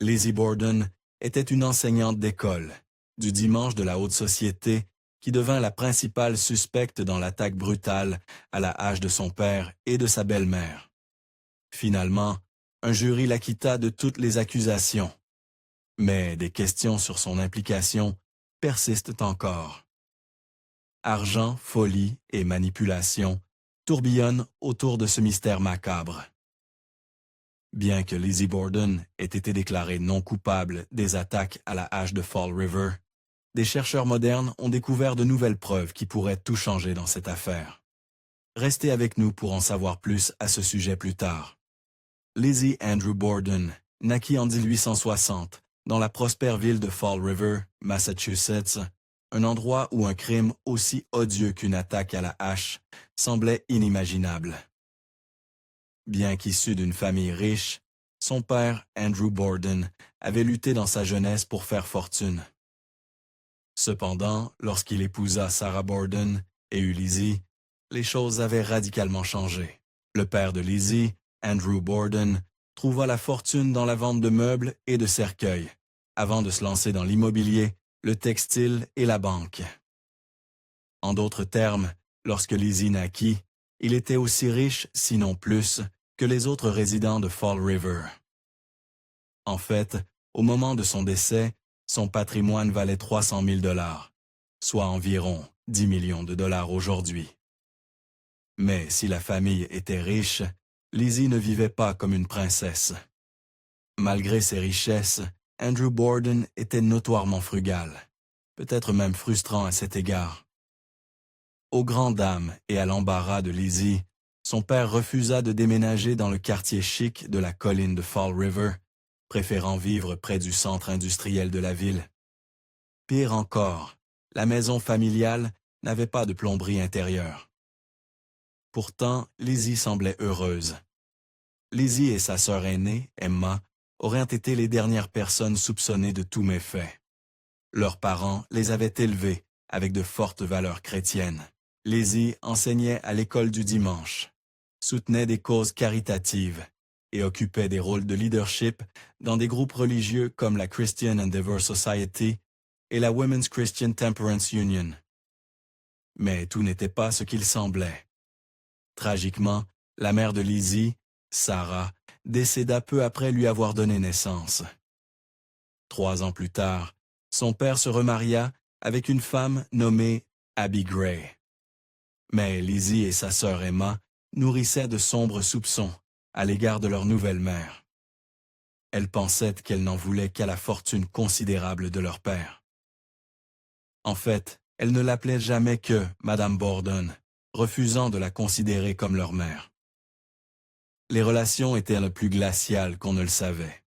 Lizzie Borden était une enseignante d'école, du dimanche de la haute société, qui devint la principale suspecte dans l'attaque brutale à la hache de son père et de sa belle-mère. Finalement, un jury l'acquitta de toutes les accusations. Mais des questions sur son implication persistent encore. Argent, folie et manipulation tourbillonnent autour de ce mystère macabre. Bien que Lizzie Borden ait été déclarée non coupable des attaques à la hache de Fall River, des chercheurs modernes ont découvert de nouvelles preuves qui pourraient tout changer dans cette affaire. Restez avec nous pour en savoir plus à ce sujet plus tard. Lizzie Andrew Borden naquit en 1860 dans la prospère ville de Fall River, Massachusetts, un endroit où un crime aussi odieux qu'une attaque à la hache semblait inimaginable. Bien qu'issu d'une famille riche, son père, Andrew Borden, avait lutté dans sa jeunesse pour faire fortune. Cependant, lorsqu'il épousa Sarah Borden et eut Lizzie, les choses avaient radicalement changé. Le père de Lizzie, Andrew Borden, trouva la fortune dans la vente de meubles et de cercueils, avant de se lancer dans l'immobilier, le textile et la banque. En d'autres termes, lorsque Lizzie naquit, il était aussi riche, sinon plus, que les autres résidents de Fall River. En fait, au moment de son décès, son patrimoine valait 300 000 $, soit environ 10 millions de dollars aujourd'hui. Mais si la famille était riche, Lizzie ne vivait pas comme une princesse. Malgré ses richesses, Andrew Borden était notoirement frugal, peut-être même frustrant à cet égard. Aux grandes dames et à l'embarras de Lizzie, son père refusa de déménager dans le quartier chic de la colline de Fall River, préférant vivre près du centre industriel de la ville. Pire encore, la maison familiale n'avait pas de plomberie intérieure. Pourtant, Lizzie semblait heureuse. Lizzie et sa sœur aînée, Emma, auraient été les dernières personnes soupçonnées de tous méfaits. Leurs parents les avaient élevés avec de fortes valeurs chrétiennes. Lizzie enseignait à l'école du dimanche, soutenait des causes caritatives et occupait des rôles de leadership dans des groupes religieux comme la Christian Endeavor Society et la Women's Christian Temperance Union. Mais tout n'était pas ce qu'il semblait. Tragiquement, la mère de Lizzie, Sarah, décéda peu après lui avoir donné naissance. 3 ans plus tard, son père se remaria avec une femme nommée Abby Gray. Mais Lizzie et sa sœur Emma nourrissaient de sombres soupçons à l'égard de leur nouvelle mère. Elles pensaient qu'elle n'en voulait qu'à la fortune considérable de leur père. En fait, elles ne l'appelaient jamais que Madame Borden, refusant de la considérer comme leur mère. Les relations étaient le plus glaciales qu'on ne le savait.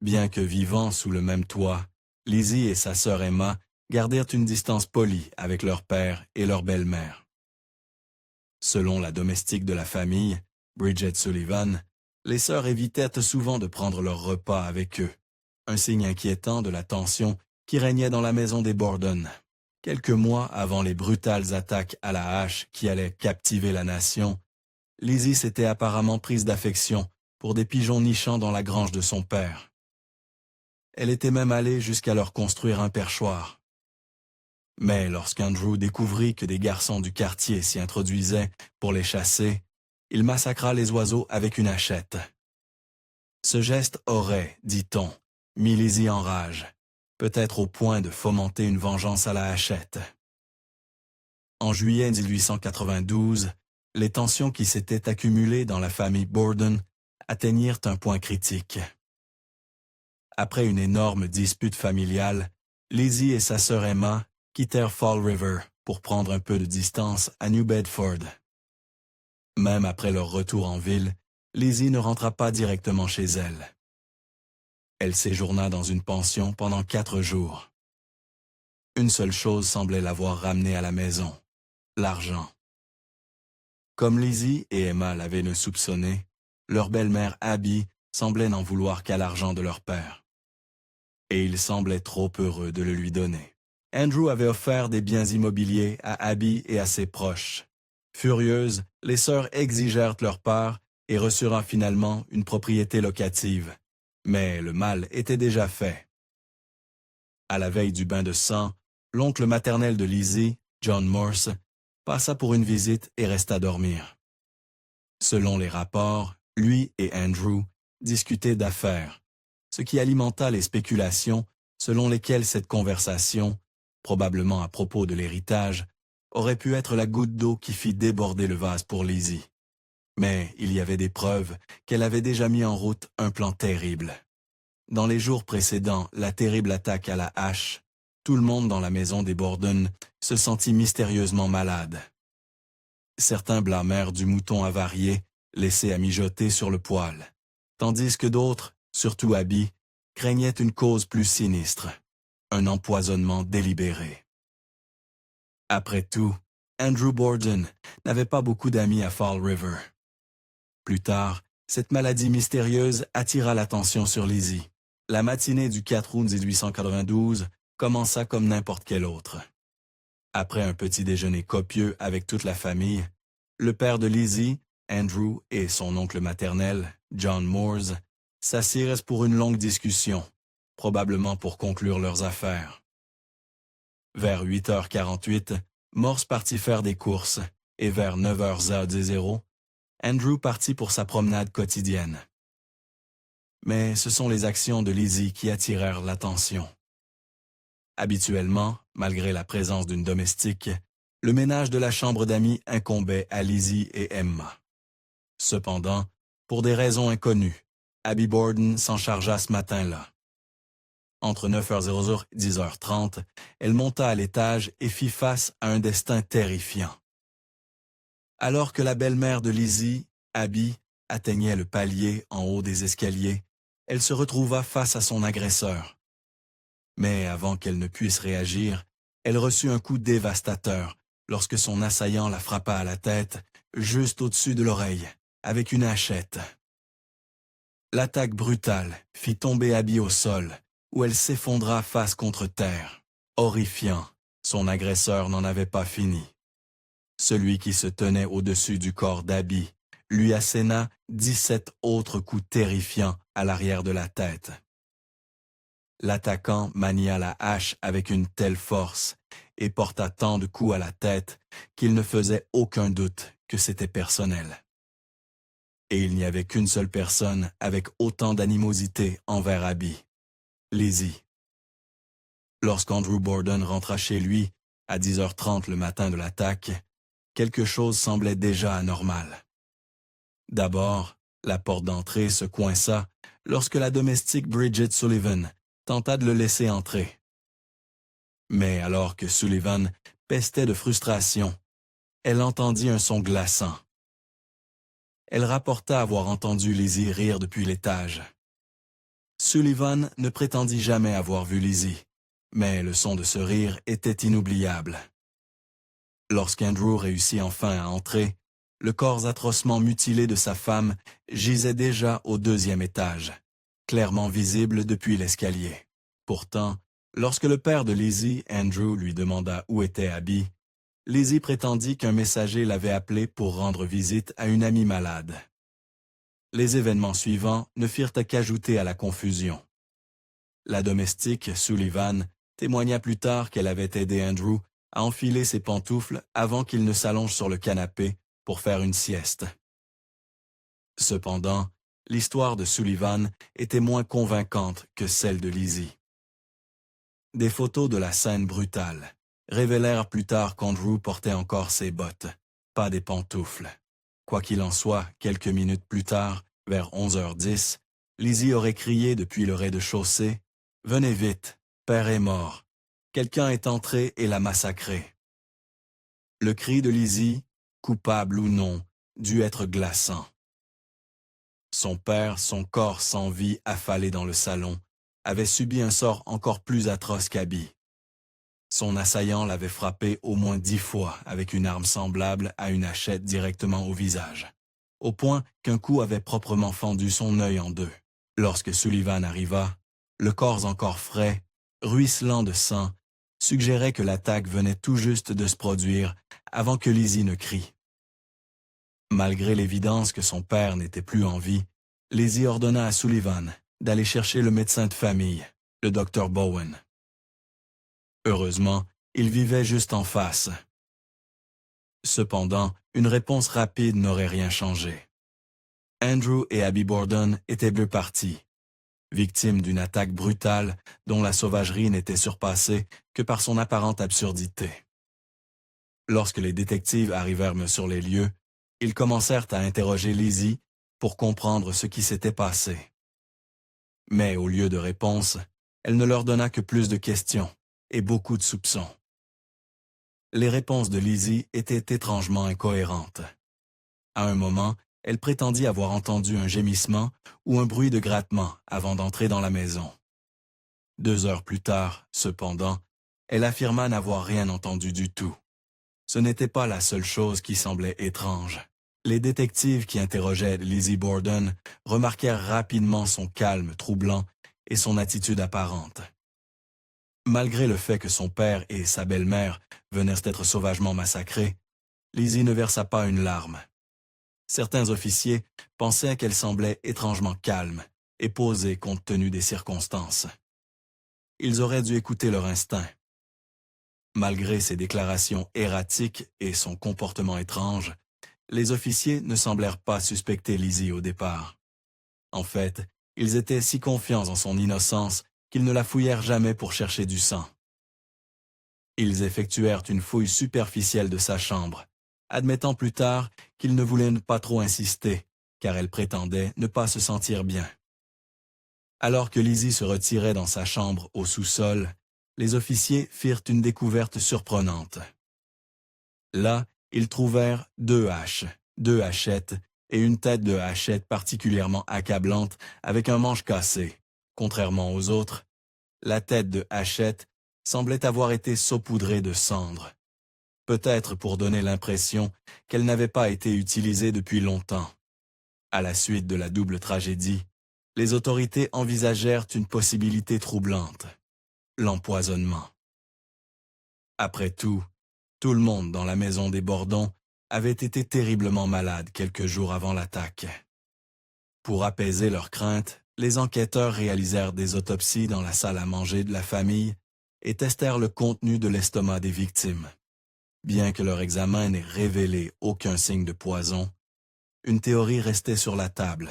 Bien que vivant sous le même toit, Lizzie et sa sœur Emma gardèrent une distance polie avec leur père et leur belle-mère. Selon la domestique de la famille, Bridget Sullivan, les sœurs évitaient souvent de prendre leur repas avec eux, un signe inquiétant de la tension qui régnait dans la maison des Borden. Quelques mois avant les brutales attaques à la hache qui allaient captiver la nation, Lizzie s'était apparemment prise d'affection pour des pigeons nichant dans la grange de son père. Elle était même allée jusqu'à leur construire un perchoir. Mais lorsqu'Andrew découvrit que des garçons du quartier s'y introduisaient pour les chasser, il massacra les oiseaux avec une hachette. Ce geste aurait, dit-on, mis Lizzie en rage, peut-être au point de fomenter une vengeance à la hachette. En juillet 1892, les tensions qui s'étaient accumulées dans la famille Borden atteignirent un point critique. Après une énorme dispute familiale, Lizzie et sa sœur Emma quittèrent Fall River pour prendre un peu de distance à New Bedford. Même après leur retour en ville, Lizzie ne rentra pas directement chez elle. Elle séjourna dans une pension pendant 4 jours. Une seule chose semblait l'avoir ramenée à la maison, l'argent. Comme Lizzie et Emma l'avaient ne soupçonné, leur belle-mère Abby semblait n'en vouloir qu'à l'argent de leur père. Et il semblait trop heureux de le lui donner. Andrew avait offert des biens immobiliers à Abby et à ses proches. Furieuses, les sœurs exigèrent leur part et reçurent finalement une propriété locative, Mais le mal était déjà fait. À la veille du bain de sang, l'oncle maternel de Lizzie, John Morse, passa pour une visite et resta dormir. Selon les rapports, lui et Andrew discutaient d'affaires, ce qui alimenta les spéculations selon lesquelles cette conversation, probablement à propos de l'héritage, aurait pu être la goutte d'eau qui fit déborder le vase pour Lizzie. Mais il y avait des preuves qu'elle avait déjà mis en route un plan terrible. Dans les jours précédant la terrible attaque à la hache, tout le monde dans la maison des Borden se sentit mystérieusement malade. Certains blâmèrent du mouton avarié, laissé à mijoter sur le poêle, tandis que d'autres, surtout Abby, craignaient une cause plus sinistre, un empoisonnement délibéré. Après tout, Andrew Borden n'avait pas beaucoup d'amis à Fall River. Plus tard, cette maladie mystérieuse attira l'attention sur Lizzie. La matinée du 4 août 1892 commença comme n'importe quelle autre. Après un petit déjeuner copieux avec toute la famille, le père de Lizzie, Andrew, et son oncle maternel, John Moores, s'assirent pour une longue discussion, probablement pour conclure leurs affaires. Vers 8h48, Morse partit faire des courses, et vers 9h00, Andrew partit pour sa promenade quotidienne. Mais ce sont les actions de Lizzie qui attirèrent l'attention. Habituellement, malgré la présence d'une domestique, le ménage de la chambre d'amis incombait à Lizzie et Emma. Cependant, pour des raisons inconnues, Abby Borden s'en chargea ce matin-là. Entre 9h00 et 10h30, elle monta à l'étage et fit face à un destin terrifiant. Alors que la belle-mère de Lizzie, Abby, atteignait le palier en haut des escaliers, elle se retrouva face à son agresseur. Mais avant qu'elle ne puisse réagir, elle reçut un coup dévastateur lorsque son assaillant la frappa à la tête, juste au-dessus de l'oreille, avec une hachette. L'attaque brutale fit tomber Abby au sol, où elle s'effondra face contre terre. Horrifiant, son agresseur n'en avait pas fini. Celui qui se tenait au-dessus du corps d'Abby lui asséna 17 autres coups terrifiants à l'arrière de la tête. L'attaquant mania la hache avec une telle force et porta tant de coups à la tête qu'il ne faisait aucun doute que c'était personnel. Et il n'y avait qu'une seule personne avec autant d'animosité envers Abby, Lizzie. Lorsqu'Andrew Borden rentra chez lui, à 10h30 le matin de l'attaque, quelque chose semblait déjà anormal. D'abord, la porte d'entrée se coinça lorsque la domestique Bridget Sullivan tenta de le laisser entrer. Mais alors que Sullivan pestait de frustration, elle entendit un son glaçant. Elle rapporta avoir entendu Lizzie rire depuis l'étage. Sullivan ne prétendit jamais avoir vu Lizzie, mais le son de ce rire était inoubliable. Lorsqu'Andrew réussit enfin à entrer, le corps atrocement mutilé de sa femme gisait déjà au 2e étage, clairement visible depuis l'escalier. Pourtant, lorsque le père de Lizzie, Andrew, lui demanda où était Abby, Lizzie prétendit qu'un messager l'avait appelé pour rendre visite à une amie malade. Les événements suivants ne firent qu'ajouter à la confusion. La domestique, Sullivan, témoigna plus tard qu'elle avait aidé Andrew à enfiler ses pantoufles avant qu'il ne s'allonge sur le canapé pour faire une sieste. Cependant, l'histoire de Sullivan était moins convaincante que celle de Lizzie. Des photos de la scène brutale révélèrent plus tard qu'Andrew portait encore ses bottes, pas des pantoufles. Quoi qu'il en soit, quelques minutes plus tard, vers 11h10, Lizzie aurait crié depuis le rez-de-chaussée « Venez vite, père est mort. Quelqu'un est entré et l'a massacré. » Le cri de Lizzie, coupable ou non, dut être glaçant. Son père, son corps sans vie affalé dans le salon, avait subi un sort encore plus atroce qu'Abby. Son assaillant l'avait frappé au moins 10 fois avec une arme semblable à une hachette directement au visage, au point qu'un coup avait proprement fendu son œil en deux. Lorsque Sullivan arriva, le corps encore frais, ruisselant de sang, suggérait que l'attaque venait tout juste de se produire avant que Lizzie ne crie. Malgré l'évidence que son père n'était plus en vie, Lizzie ordonna à Sullivan d'aller chercher le médecin de famille, le Dr. Bowen. Heureusement, il vivait juste en face. Cependant, une réponse rapide n'aurait rien changé. Andrew et Abby Borden étaient deux partis, victimes d'une attaque brutale dont la sauvagerie n'était surpassée que par son apparente absurdité. Lorsque les détectives arrivèrent sur les lieux, ils commencèrent à interroger Lizzie pour comprendre ce qui s'était passé. Mais au lieu de réponse, elle ne leur donna que plus de questions et beaucoup de soupçons. Les réponses de Lizzie étaient étrangement incohérentes. À un moment, elle prétendit avoir entendu un gémissement ou un bruit de grattement avant d'entrer dans la maison. 2 heures plus tard, cependant, elle affirma n'avoir rien entendu du tout. Ce n'était pas la seule chose qui semblait étrange. Les détectives qui interrogeaient Lizzie Borden remarquèrent rapidement son calme troublant et son attitude apparente. Malgré le fait que son père et sa belle-mère venaient d'être sauvagement massacrés, Lizzie ne versa pas une larme. Certains officiers pensaient qu'elle semblait étrangement calme et posée compte tenu des circonstances. Ils auraient dû écouter leur instinct. Malgré ses déclarations erratiques et son comportement étrange, les officiers ne semblèrent pas suspecter Lizzie au départ. En fait, ils étaient si confiants en son innocence qu'ils ne la fouillèrent jamais pour chercher du sang. Ils effectuèrent une fouille superficielle de sa chambre, admettant plus tard qu'ils ne voulaient pas trop insister, car elle prétendait ne pas se sentir bien. Alors que Lizzie se retirait dans sa chambre au sous-sol, les officiers firent une découverte surprenante. Là, ils trouvèrent 2 haches, 2 hachettes et une tête de hachette particulièrement accablante avec un manche cassé. Contrairement aux autres, la tête de hachette semblait avoir été saupoudrée de cendres, peut-être pour donner l'impression qu'elle n'avait pas été utilisée depuis longtemps. À la suite de la double tragédie, les autorités envisagèrent une possibilité troublante, l'empoisonnement. Après tout le monde dans la maison des Bordon avait été terriblement malade quelques jours avant l'attaque. Pour apaiser leurs craintes, les enquêteurs réalisèrent des autopsies dans la salle à manger de la famille et testèrent le contenu de l'estomac des victimes. Bien que leur examen n'ait révélé aucun signe de poison, une théorie restait sur la table.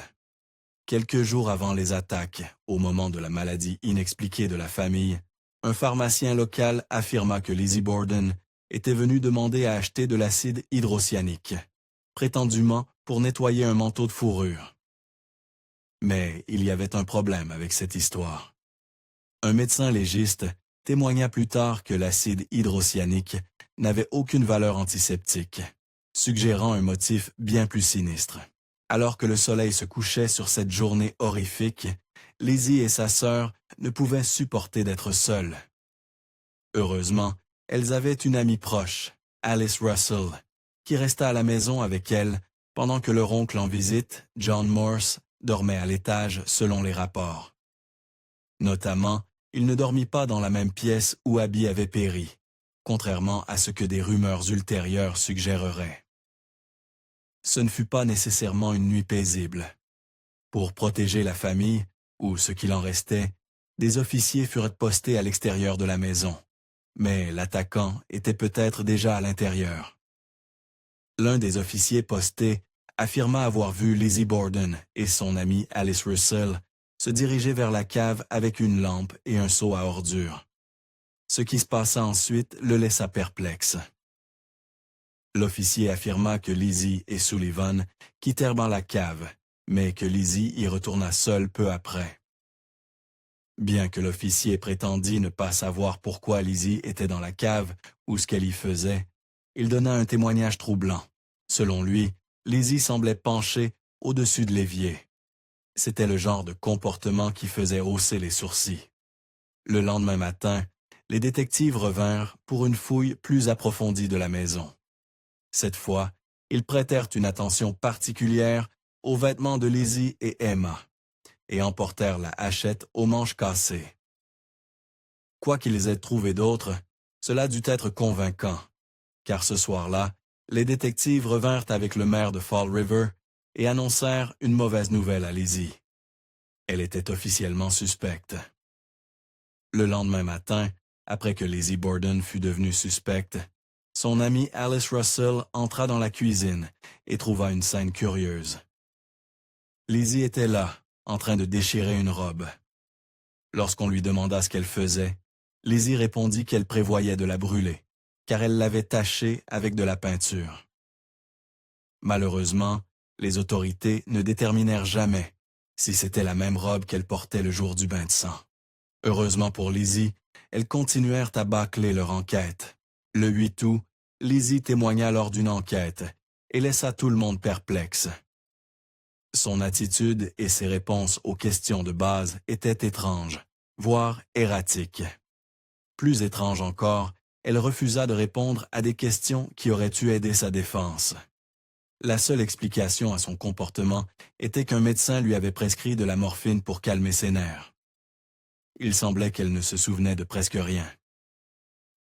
Quelques jours avant les attaques, au moment de la maladie inexpliquée de la famille, un pharmacien local affirma que Lizzie Borden était venue demander à acheter de l'acide hydrocyanique, prétendument pour nettoyer un manteau de fourrure. Mais il y avait un problème avec cette histoire. Un médecin légiste témoigna plus tard que l'acide hydrocyanique n'avait aucune valeur antiseptique, suggérant un motif bien plus sinistre. Alors que le soleil se couchait sur cette journée horrifique, Lizzie et sa sœur ne pouvaient supporter d'être seules. Heureusement, elles avaient une amie proche, Alice Russell, qui resta à la maison avec elles pendant que leur oncle en visite, John Morse, dormait à l'étage selon les rapports. Notamment, il ne dormit pas dans la même pièce où Abby avait péri, contrairement à ce que des rumeurs ultérieures suggéreraient. Ce ne fut pas nécessairement une nuit paisible. Pour protéger la famille, ou ce qu'il en restait, des officiers furent postés à l'extérieur de la maison, mais l'attaquant était peut-être déjà à l'intérieur. L'un des officiers postés affirma avoir vu Lizzie Borden et son amie Alice Russell se diriger vers la cave avec une lampe et un seau à ordures. Ce qui se passa ensuite le laissa perplexe. L'officier affirma que Lizzie et Sullivan quittèrent dans la cave, mais que Lizzie y retourna seule peu après. Bien que l'officier prétendit ne pas savoir pourquoi Lizzie était dans la cave ou ce qu'elle y faisait, il donna un témoignage troublant. Selon lui, Lizzie semblait pencher au-dessus de l'évier. C'était le genre de comportement qui faisait hausser les sourcils. Le lendemain matin, les détectives revinrent pour une fouille plus approfondie de la maison. Cette fois, ils prêtèrent une attention particulière aux vêtements de Lizzie et Emma, et emportèrent la hachette aux manches cassées. Quoi qu'ils aient trouvé d'autre, cela dut être convaincant, car ce soir-là, les détectives revinrent avec le maire de Fall River et annoncèrent une mauvaise nouvelle à Lizzie. Elle était officiellement suspecte. Le lendemain matin, après que Lizzie Borden fut devenue suspecte, son amie Alice Russell entra dans la cuisine et trouva une scène curieuse. Lizzie était là, en train de déchirer une robe. Lorsqu'on lui demanda ce qu'elle faisait, Lizzie répondit qu'elle prévoyait de la brûler, car elle l'avait tachée avec de la peinture. Malheureusement, les autorités ne déterminèrent jamais si c'était la même robe qu'elle portait le jour du bain de sang. Heureusement pour Lizzie, elles continuèrent à bâcler leur enquête. Le 8 août, Lizzie témoigna lors d'une enquête et laissa tout le monde perplexe. Son attitude et ses réponses aux questions de base étaient étranges, voire erratiques. Plus étrange encore, elle refusa de répondre à des questions qui auraient pu aider sa défense. La seule explication à son comportement était qu'un médecin lui avait prescrit de la morphine pour calmer ses nerfs. Il semblait qu'elle ne se souvenait de presque rien.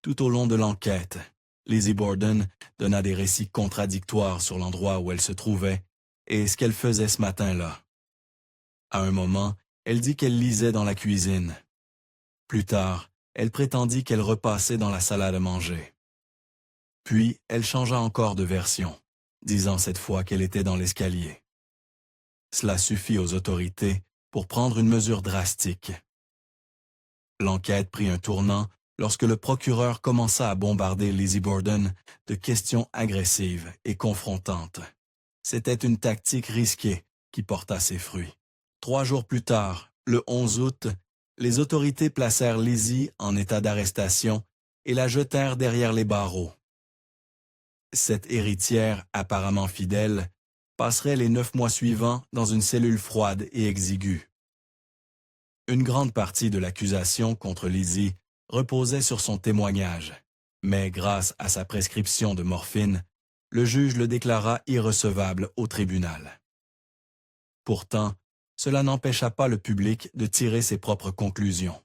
Tout au long de l'enquête, Lizzie Borden donna des récits contradictoires sur l'endroit où elle se trouvait et ce qu'elle faisait ce matin-là. À un moment, elle dit qu'elle lisait dans la cuisine. Plus tard, elle prétendit qu'elle repassait dans la salle à manger. Puis, elle changea encore de version, disant cette fois qu'elle était dans l'escalier. Cela suffit aux autorités pour prendre une mesure drastique. L'enquête prit un tournant lorsque le procureur commença à bombarder Lizzie Borden de questions agressives et confrontantes. C'était une tactique risquée qui porta ses fruits. 3 jours plus tard, le 11 août, les autorités placèrent Lizzie en état d'arrestation et la jetèrent derrière les barreaux. Cette héritière apparemment fidèle passerait les 9 mois suivants dans une cellule froide et exiguë. Une grande partie de l'accusation contre Lizzie reposait sur son témoignage, mais grâce à sa prescription de morphine, le juge le déclara irrecevable au tribunal. Pourtant, cela n'empêcha pas le public de tirer ses propres conclusions.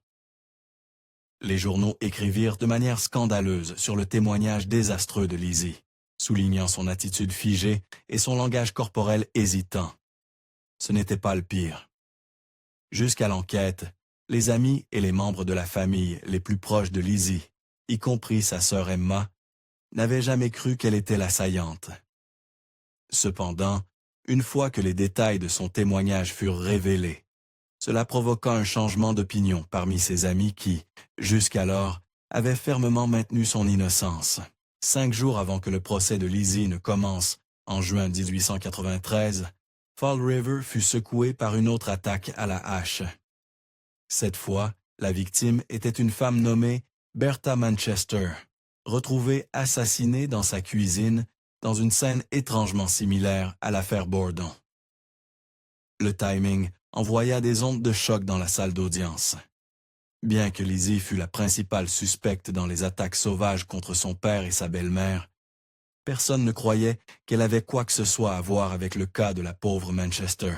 Les journaux écrivirent de manière scandaleuse sur le témoignage désastreux de Lizzie, soulignant son attitude figée et son langage corporel hésitant. Ce n'était pas le pire. Jusqu'à l'enquête, les amis et les membres de la famille les plus proches de Lizzie, y compris sa sœur Emma, n'avaient jamais cru qu'elle était l'assaillante. Cependant, une fois que les détails de son témoignage furent révélés, cela provoqua un changement d'opinion parmi ses amis qui, jusqu'alors, avaient fermement maintenu son innocence. 5 jours avant que le procès de Lizzie ne commence, en juin 1893, Fall River fut secoué par une autre attaque à la hache. Cette fois, la victime était une femme nommée Bertha Manchester, retrouvée assassinée dans sa cuisine dans une scène étrangement similaire à l'affaire Borden. Le timing envoya des ondes de choc dans la salle d'audience. Bien que Lizzie fût la principale suspecte dans les attaques sauvages contre son père et sa belle-mère, personne ne croyait qu'elle avait quoi que ce soit à voir avec le cas de la pauvre Manchester.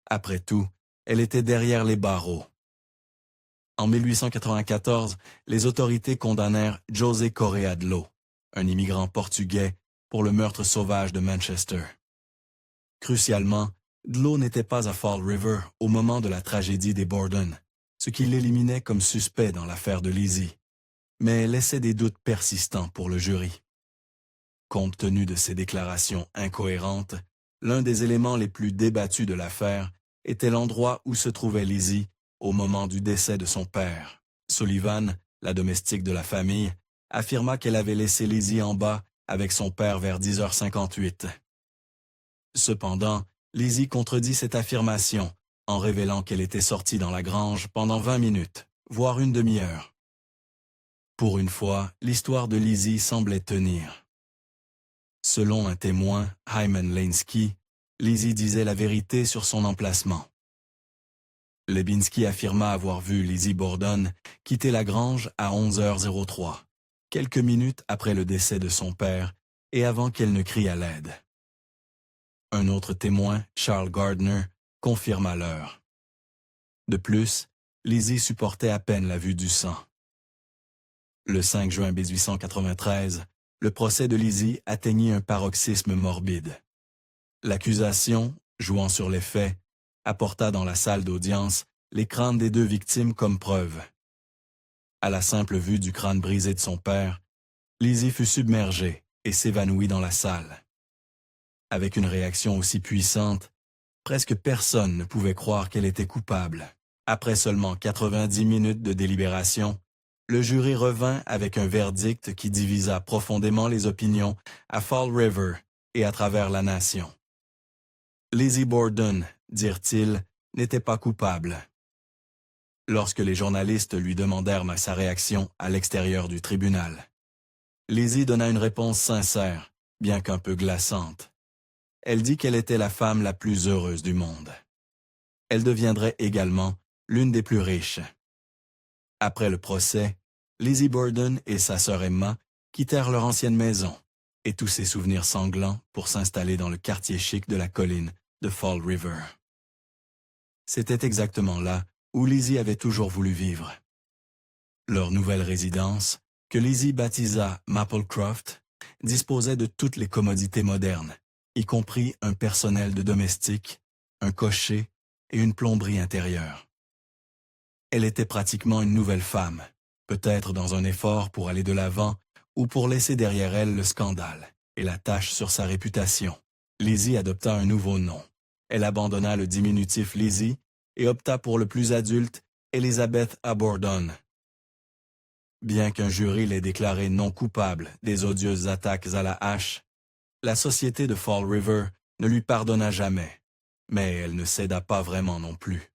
Après tout, elle était derrière les barreaux. En 1894, les autorités condamnèrent José Correa Dlo, un immigrant portugais, pour le meurtre sauvage de Manchester. Crucialement, Dlo n'était pas à Fall River au moment de la tragédie des Borden, ce qui l'éliminait comme suspect dans l'affaire de Lizzie, mais laissait des doutes persistants pour le jury. Compte tenu de ces déclarations incohérentes, l'un des éléments les plus débattus de l'affaire était l'endroit où se trouvait Lizzie au moment du décès de son père. Sullivan, la domestique de la famille, affirma qu'elle avait laissé Lizzie en bas avec son père vers 10h58. Cependant, Lizzie contredit cette affirmation en révélant qu'elle était sortie dans la grange pendant 20 minutes, voire une demi-heure. Pour une fois, l'histoire de Lizzie semblait tenir. Selon un témoin, Hyman Lansky, Lizzie disait la vérité sur son emplacement. Lebinski affirma avoir vu Lizzie Borden quitter la grange à 11h03, quelques minutes après le décès de son père et avant qu'elle ne crie à l'aide. Un autre témoin, Charles Gardner, confirma l'heure. De plus, Lizzie supportait à peine la vue du sang. Le 5 juin 1893, le procès de Lizzie atteignit un paroxysme morbide. L'accusation, jouant sur les faits, apporta dans la salle d'audience les crânes des deux victimes comme preuve. À la simple vue du crâne brisé de son père, Lizzie fut submergée et s'évanouit dans la salle. Avec une réaction aussi puissante, presque personne ne pouvait croire qu'elle était coupable. Après seulement 90 minutes de délibération, le jury revint avec un verdict qui divisa profondément les opinions à Fall River et à travers la nation. Lizzie Borden, dirent-ils, n'était pas coupable. Lorsque les journalistes lui demandèrent sa réaction à l'extérieur du tribunal, Lizzie donna une réponse sincère, bien qu'un peu glaçante. Elle dit qu'elle était la femme la plus heureuse du monde. Elle deviendrait également l'une des plus riches. Après le procès, Lizzie Borden et sa sœur Emma quittèrent leur ancienne maison et tous ses souvenirs sanglants pour s'installer dans le quartier chic de la colline de Fall River. C'était exactement là où Lizzie avait toujours voulu vivre. Leur nouvelle résidence, que Lizzie baptisa Maplecroft, disposait de toutes les commodités modernes, y compris un personnel de domestique, un cocher et une plomberie intérieure. Elle était pratiquement une nouvelle femme, peut-être dans un effort pour aller de l'avant ou pour laisser derrière elle le scandale et la tache sur sa réputation. Lizzie adopta un nouveau nom. Elle abandonna le diminutif Lizzie et opta pour le plus adulte Elizabeth A. Borden. Bien qu'un jury l'ait déclarée non coupable des odieuses attaques à la hache, la société de Fall River ne lui pardonna jamais, mais elle ne céda pas vraiment non plus.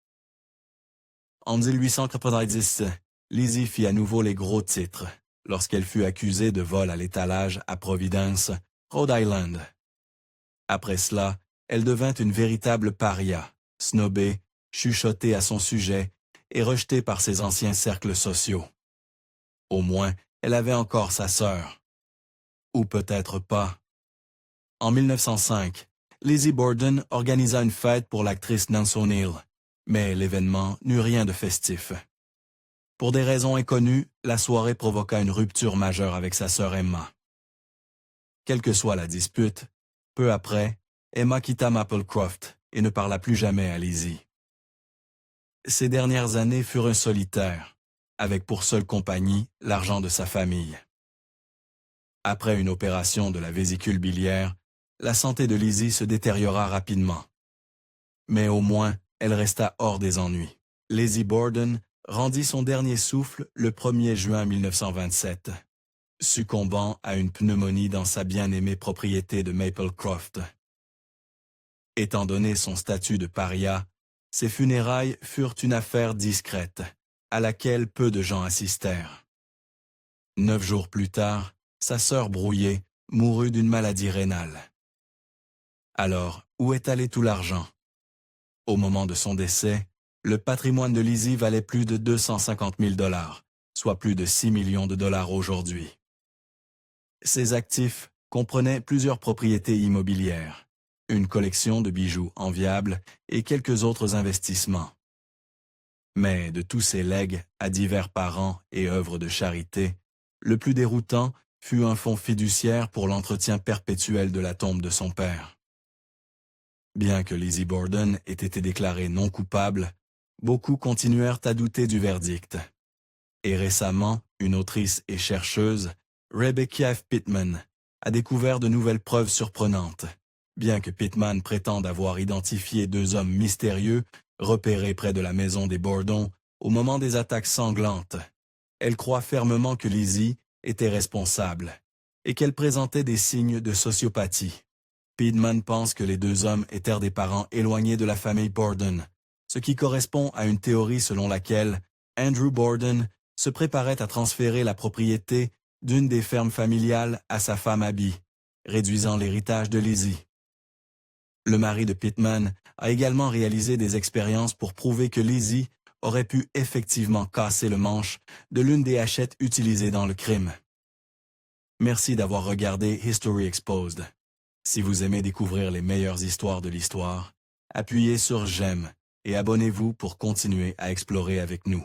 En 1890, Lizzie fit à nouveau les gros titres lorsqu'elle fut accusée de vol à l'étalage à Providence, Rhode Island. Après cela, elle devint une véritable paria, snobée, chuchotée à son sujet et rejetée par ses anciens cercles sociaux. Au moins, elle avait encore sa sœur. Ou peut-être pas. En 1905, Lizzie Borden organisa une fête pour l'actrice Nance O'Neill, mais l'événement n'eut rien de festif. Pour des raisons inconnues, la soirée provoqua une rupture majeure avec sa sœur Emma. Quelle que soit la dispute, peu après, Emma quitta Maplecroft et ne parla plus jamais à Lizzie. Ces dernières années furent un solitaire, avec pour seule compagnie l'argent de sa famille. Après une opération de la vésicule biliaire, la santé de Lizzie se détériora rapidement. Mais au moins, elle resta hors des ennuis. Lizzie Borden rendit son dernier souffle le 1er juin 1927, succombant à une pneumonie dans sa bien-aimée propriété de Maplecroft. Étant donné son statut de paria, ses funérailles furent une affaire discrète, à laquelle peu de gens assistèrent. 9 jours plus tard, sa sœur brouillée mourut d'une maladie rénale. Alors, où est allé tout l'argent? Au moment de son décès, le patrimoine de Lizzie valait plus de 250 000 $, soit plus de 6 millions de dollars aujourd'hui. Ses actifs comprenaient plusieurs propriétés immobilières, une collection de bijoux enviables et quelques autres investissements. Mais de tous ces legs à divers parents et œuvres de charité, le plus déroutant fut un fonds fiduciaire pour l'entretien perpétuel de la tombe de son père. Bien que Lizzie Borden ait été déclarée non coupable, beaucoup continuèrent à douter du verdict. Et récemment, une autrice et chercheuse, Rebecca F. Pittman, a découvert de nouvelles preuves surprenantes. Bien que Pittman prétende avoir identifié 2 hommes mystérieux repérés près de la maison des Borden au moment des attaques sanglantes, elle croit fermement que Lizzie était responsable et qu'elle présentait des signes de sociopathie. Pittman pense que les 2 hommes étaient des parents éloignés de la famille Borden, ce qui correspond à une théorie selon laquelle Andrew Borden se préparait à transférer la propriété d'une des fermes familiales à sa femme Abby, réduisant l'héritage de Lizzie. Le mari de Pittman a également réalisé des expériences pour prouver que Lizzie aurait pu effectivement casser le manche de l'une des hachettes utilisées dans le crime. Merci d'avoir regardé History Exposed. Si vous aimez découvrir les meilleures histoires de l'histoire, appuyez sur j'aime et abonnez-vous pour continuer à explorer avec nous.